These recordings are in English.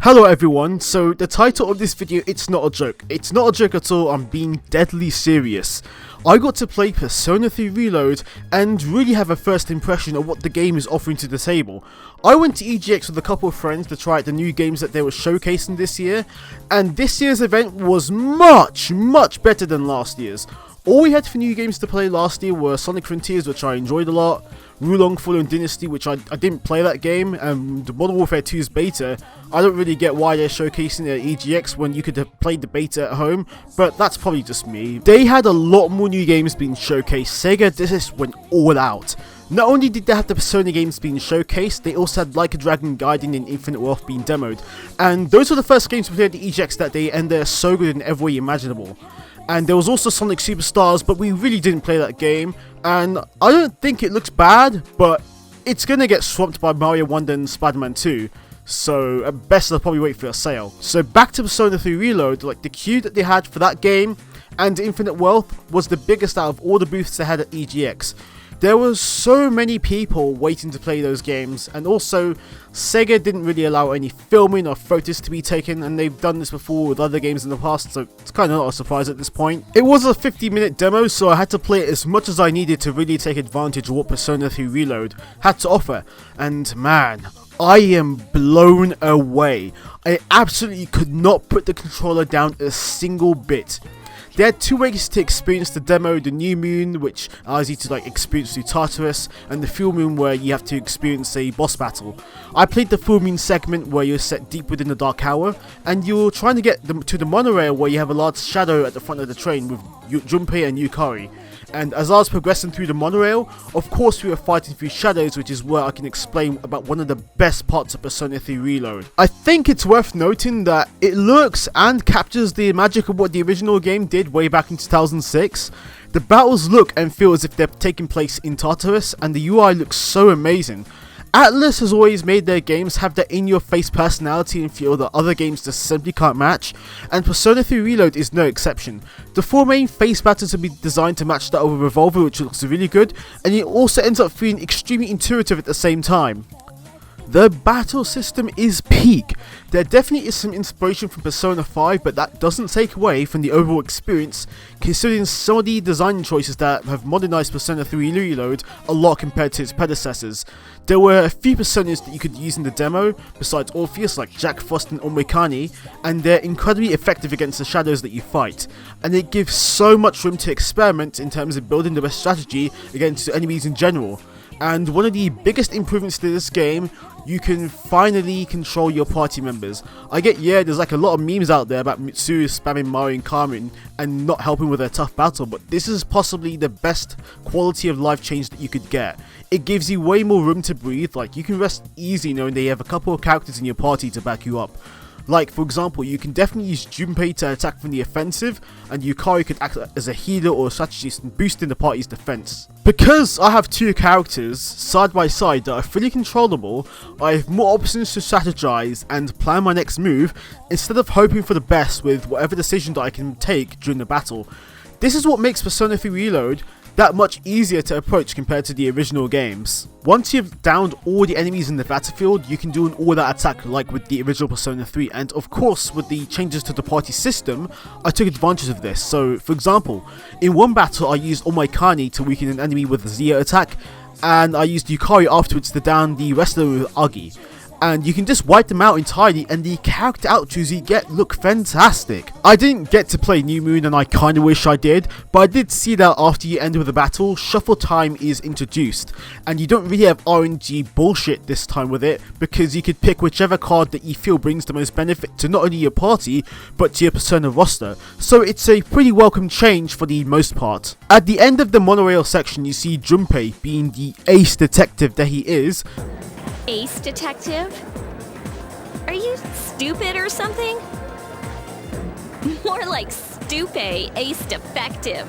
Hello everyone, so the title of this video, it's not a joke. It's not a joke at all, I'm being deadly serious. I got to play Persona 3 Reload and really have a first impression of what the game is offering to the table. I went to EGX with a couple of friends to try out the new games that they were showcasing this year, and this year's event was much better than last year's. All we had for new games to play last year were Sonic Frontiers, which I enjoyed a lot, Wulong Fallen Dynasty, which I didn't play that game, and Modern Warfare 2's beta. I don't really get why they're showcasing it at EGX when you could have played the beta at home, but that's probably just me. They had a lot more new games being showcased. Sega just went all out. Not only did they have the Persona games being showcased, they also had Like a Dragon Gaiden and Infinite Wealth being demoed. And those were the first games we played at the EGX that day, and they're so good in every way imaginable. And there was also Sonic Superstars, but we really didn't play that game. And I don't think it looks bad, but it's gonna get swamped by Mario Wonder and Spider-Man 2. So at best I'll probably wait for a sale. So back to Persona 3 Reload, like the queue that they had for that game and Infinite Wealth was the biggest out of all the booths they had at EGX. There were so many people waiting to play those games, and also Sega didn't really allow any filming or photos to be taken, and they've done this before with other games in the past, so it's kind of not a surprise at this point. It was a 50-minute demo, so I had to play it as much as I needed to really take advantage of what Persona 3 Reload had to offer, and man, I am blown away. I absolutely could not put the controller down a single bit. They had two ways to experience the demo: the New Moon, which allows you to experience through Tartarus, and the Full Moon, where you have to experience a boss battle. I played the Full Moon segment where you're set deep within the Dark Hour, and you're trying to get to the monorail where you have a large shadow at the front of the train with Junpei and Yukari. And as I was progressing through the monorail, of course we were fighting through shadows, which is where I can explain about one of the best parts of Persona 3 Reload. I think it's worth noting that it looks and captures the magic of what the original game did way back in 2006. The battles look and feel as if they're taking place in Tartarus, and the UI looks so amazing. Atlus has always made their games have that in-your-face personality and feel that other games just simply can't match, and Persona 3 Reload is no exception. The four main face battles have been designed to match that of a revolver, which looks really good, and it also ends up feeling extremely intuitive at the same time. The battle system is peak. There definitely is some inspiration from Persona 5, but that doesn't take away from the overall experience, considering some of the design choices that have modernized Persona 3 Reload a lot compared to its predecessors. There were a few personas that you could use in the demo, besides Orpheus, like Jack Frost and Omikani, and they're incredibly effective against the shadows that you fight. And it gives so much room to experiment in terms of building the best strategy against enemies in general. And one of the biggest improvements to this game, you can finally control your party members. I get, there's a lot of memes out there about Mitsuru spamming Mario and Carmen and not helping with a tough battle, but this is possibly the best quality of life change that you could get. It gives you way more room to breathe, you can rest easy knowing that you have a couple of characters in your party to back you up. For example, you can definitely use Junpei to attack from the offensive, and Yukari could act as a healer or a strategist and boosting the party's defense. Because I have two characters side by side that are fully controllable, I have more options to strategize and plan my next move instead of hoping for the best with whatever decision that I can take during the battle. This is what makes Persona 3 Reload that much easier to approach compared to the original games. Once you've downed all the enemies in the battlefield, you can do an all-out attack like with the original Persona 3, and of course with the changes to the party system, I took advantage of this. So for example, in one battle I used Omikani to weaken an enemy with a Zia attack, and I used Yukari afterwards to down the rest of them with Agi. And you can just wipe them out entirely, and the character outros you get look fantastic. I didn't get to play New Moon, and I kinda wish I did, but I did see that after you end with a battle, shuffle time is introduced, and you don't really have RNG bullshit this time with it, because you could pick whichever card that you feel brings the most benefit to not only your party, but to your Persona roster, so it's a pretty welcome change for the most part. At the end of the monorail section, you see Junpei, being the ace detective that he is. Ace detective? Are you stupid or something? More like stupe, ace defective.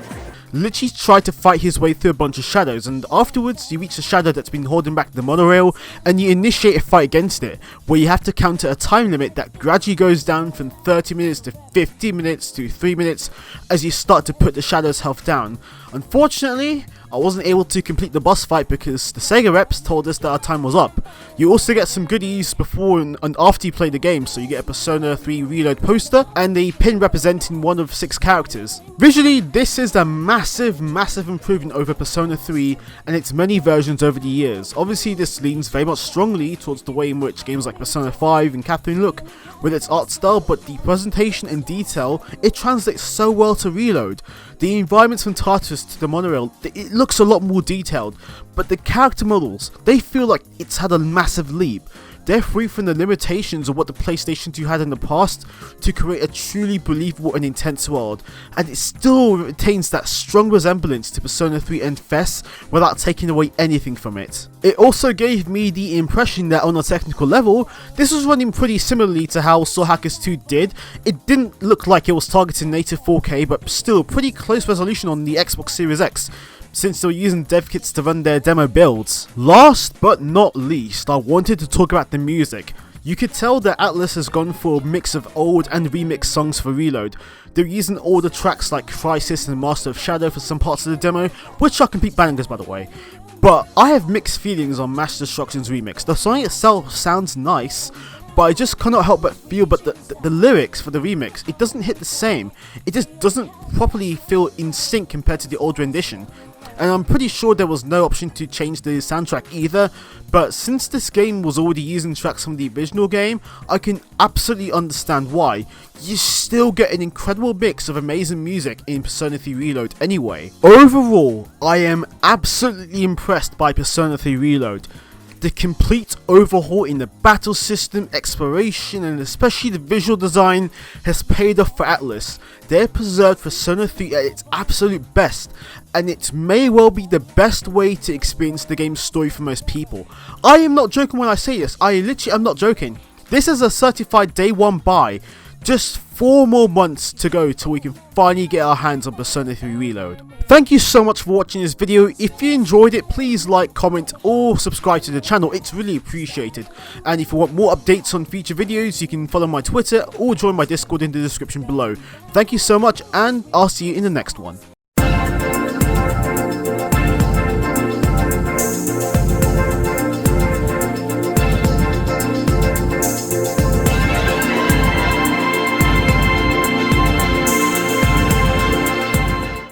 Literally tried to fight his way through a bunch of shadows, and afterwards you reach a shadow that's been holding back the monorail, and you initiate a fight against it, where you have to counter a time limit that gradually goes down from 30 minutes to 50 minutes to 3 minutes as you start to put the shadow's health down. Unfortunately, I wasn't able to complete the boss fight because the Sega reps told us that our time was up. You also get some goodies before and after you play the game, so you get a Persona 3 Reload poster and a pin representing one of 6 characters. Visually, this is a massive improvement over Persona 3 and its many versions over the years. Obviously, this leans very much strongly towards the way in which games like Persona 5 and Catherine look with its art style, but the presentation and detail, it translates so well to Reload. The environments from Tartarus to the monorail, it looks a lot more detailed, but the character models, they feel like it's had a massive leap. They're free from the limitations of what the PlayStation 2 had in the past to create a truly believable and intense world, and it still retains that strong resemblance to Persona 3 and FES without taking away anything from it. It also gave me the impression that on a technical level, this was running pretty similarly to how Soul Hackers 2 did. It didn't look like it was targeting native 4K, but still pretty close resolution on the Xbox Series X, since they were using dev kits to run their demo builds. Last but not least, I wanted to talk about the music. You could tell that Atlus has gone for a mix of old and remixed songs for Reload. They're using older tracks like Crisis and Master of Shadow for some parts of the demo, which are complete bangers by the way. But I have mixed feelings on Mass Destruction's remix. The song itself sounds nice, but I just cannot help but feel the lyrics for the remix, it doesn't hit the same. It just doesn't properly feel in sync compared to the old rendition. And I'm pretty sure there was no option to change the soundtrack either, but since this game was already using tracks from the original game, I can absolutely understand why. You still get an incredible mix of amazing music in Persona 3 Reload anyway. Overall, I am absolutely impressed by Persona 3 Reload. The complete overhaul in the battle system, exploration, and especially the visual design has paid off for Atlus. They preserved Persona 3 at its absolute best, and it may well be the best way to experience the game's story for most people. I am not joking when I say this, I literally am not joking. This is a certified day 1 buy. Just 4 more months to go till we can finally get our hands on Persona 3 Reload. Thank you so much for watching this video. If you enjoyed it, please like, comment or subscribe to the channel, it's really appreciated. And if you want more updates on future videos, you can follow my Twitter or join my Discord in the description below. Thank you so much, and I'll see you in the next one.